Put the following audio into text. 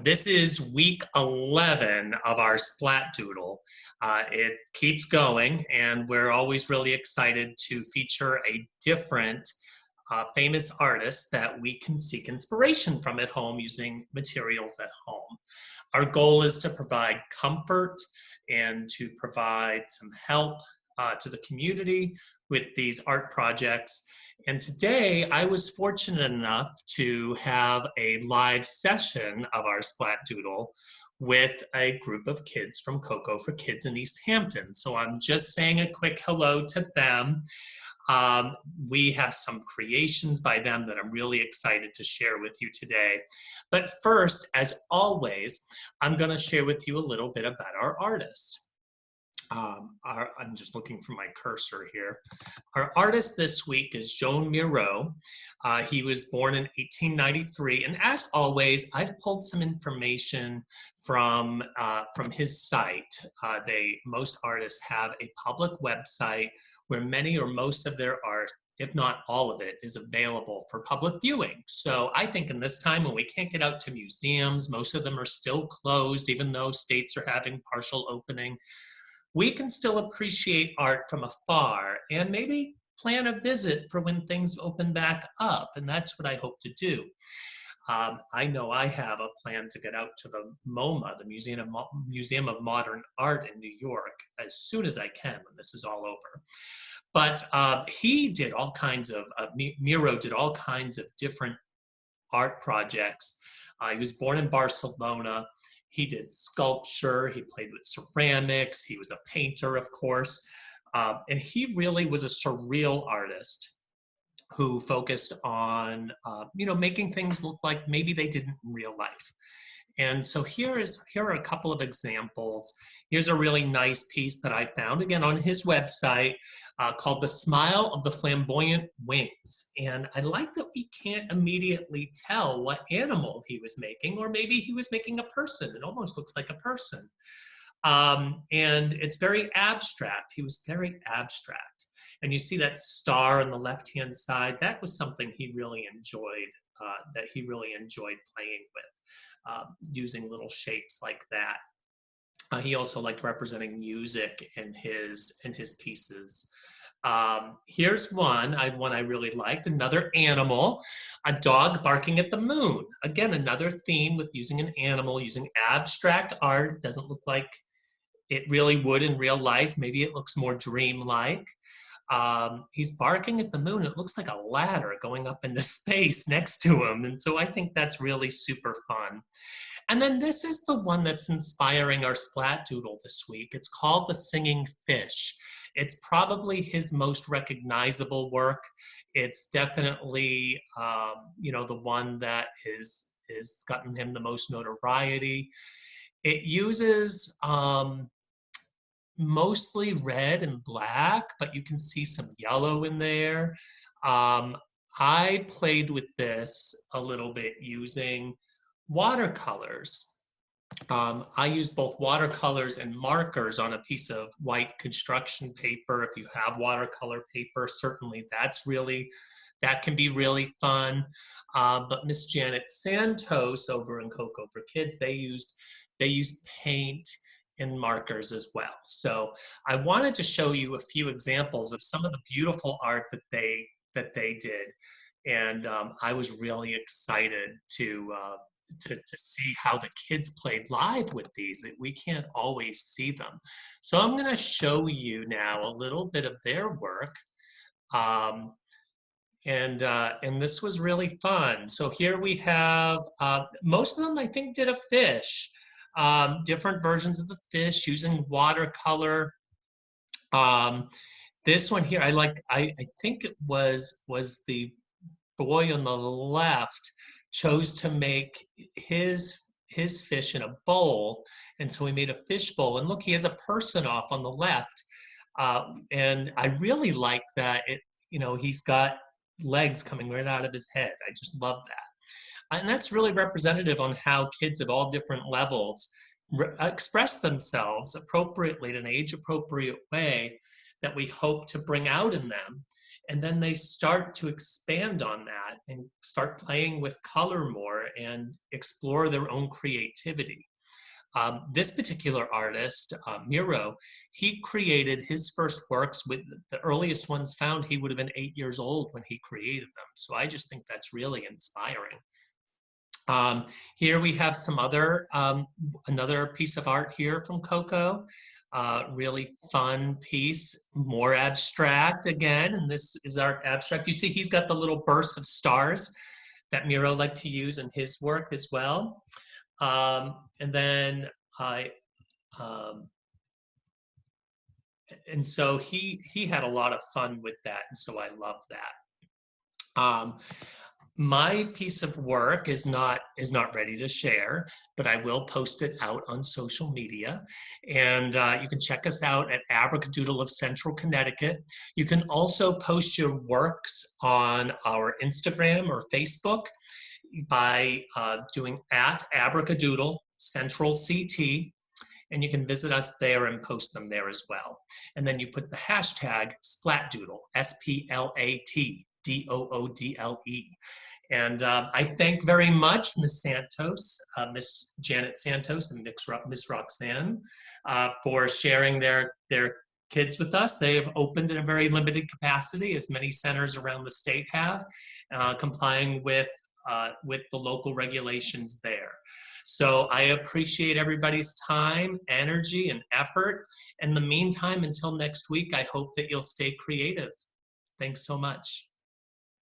This is week 11 of our Splat Doodle. It keeps going, and we're always really excited to feature a different famous artist that we can seek inspiration from at home using materials at home. Our goal is to provide comfort and to provide some help to the community with these art projects. And today I was fortunate enough to have a live session of our Splat Doodle with a group of kids from Koco for Kids in East Hampton. So I'm just saying a quick hello to them. We have some creations by them that I'm really excited to share with you today. But first, as always, I'm going to share with you a little bit about our artist. I'm just looking for my cursor here. Our artist this week is Joan Miró. He was born in 1893, and as always, I've pulled some information from his site. Most artists have a public website where many or most of their art, if not all of it, is available for public viewing. So I think in this time when we can't get out to museums, most of them are still closed, even though states are having partial opening, we can still appreciate art from afar and maybe plan a visit for when things open back up. And that's what I hope to do. I know I have a plan to get out to the MoMA, the Museum of Modern Art in New York, as soon as I can when this is all over. But he did all kinds of, Miro did all kinds of different art projects. He was born in Barcelona. He did sculpture, he played with ceramics, he was a painter, of course, and he really was a surreal artist who focused on, making things look like maybe they didn't in real life. And so here are a couple of examples. Here's a really nice piece that I found, again, on his website called The Smile of the Flamboyant Wings. And I like that we can't immediately tell what animal he was making, or maybe he was making a person. It almost looks like a person. And it's very abstract. He was very abstract. And you see that star on the left-hand side. That was something he really enjoyed, playing with, using little shapes like that. He also liked representing music in his pieces. Here's one I really liked, another animal, a dog barking at the moon. Again, another theme with using an animal, using abstract art. Doesn't look like it really would in real life. Maybe it looks more dreamlike. He's barking at the moon. It looks like a ladder going up into space next to him. And so I think that's really super fun. And then this is the one that's inspiring our Splat Doodle this week. It's called The Singing Fish. It's probably his most recognizable work. It's definitely, the one that is gotten him the most notoriety. It uses mostly red and black, but you can see some yellow in there. I played with this a little bit using watercolors. I use both watercolors and markers on a piece of white construction paper. If you have watercolor paper, certainly that can be really fun. But Miss Janet Santos over in Koco for Kids, they used paint and markers as well. So I wanted to show you a few examples of some of the beautiful art that they did. And I was really excited to see how the kids played live with these. We can't always see them. So I'm going to show you now a little bit of their work. And this was really fun. So here we have, most of them I think did a fish, different versions of the fish using watercolor. This one here, I think it was the boy on the left chose to make his fish in a bowl, and so he made a fish bowl. And look, he has a person off on the left, and I really like that. He's got legs coming right out of his head. I just love that, and that's really representative on how kids of all different levels express themselves appropriately in an age-appropriate way that we hope to bring out in them. and then they start to expand on that and start playing with color more and explore their own creativity. This particular artist, Miro, he created his first works with the earliest ones found. He would have been 8 years old when he created them. So I just think that's really inspiring. Here we have some other, another piece of art here from Koco. Really fun piece, more abstract again, and this is our abstract. You see he's got the little bursts of stars that Miro liked to use in his work as well. And then and so he had a lot of fun with that, and so I love that. My piece of work is not ready to share, but I will post it out on social media. And you can check us out at Abracadoodle of Central Connecticut. You can also post your works on our Instagram or Facebook by doing @Abracadoodle Central CT. And you can visit us there and post them there as well. And then you put the hashtag Splatdoodle, SPLATDOODLE. And I thank very much Miss Santos, Miss Janet Santos and Miss Roxanne for sharing their kids with us. They have opened in a very limited capacity, as many centers around the state have, complying with the local regulations there. So I appreciate everybody's time, energy, and effort. In the meantime, until next week, I hope that you'll stay creative. Thanks so much.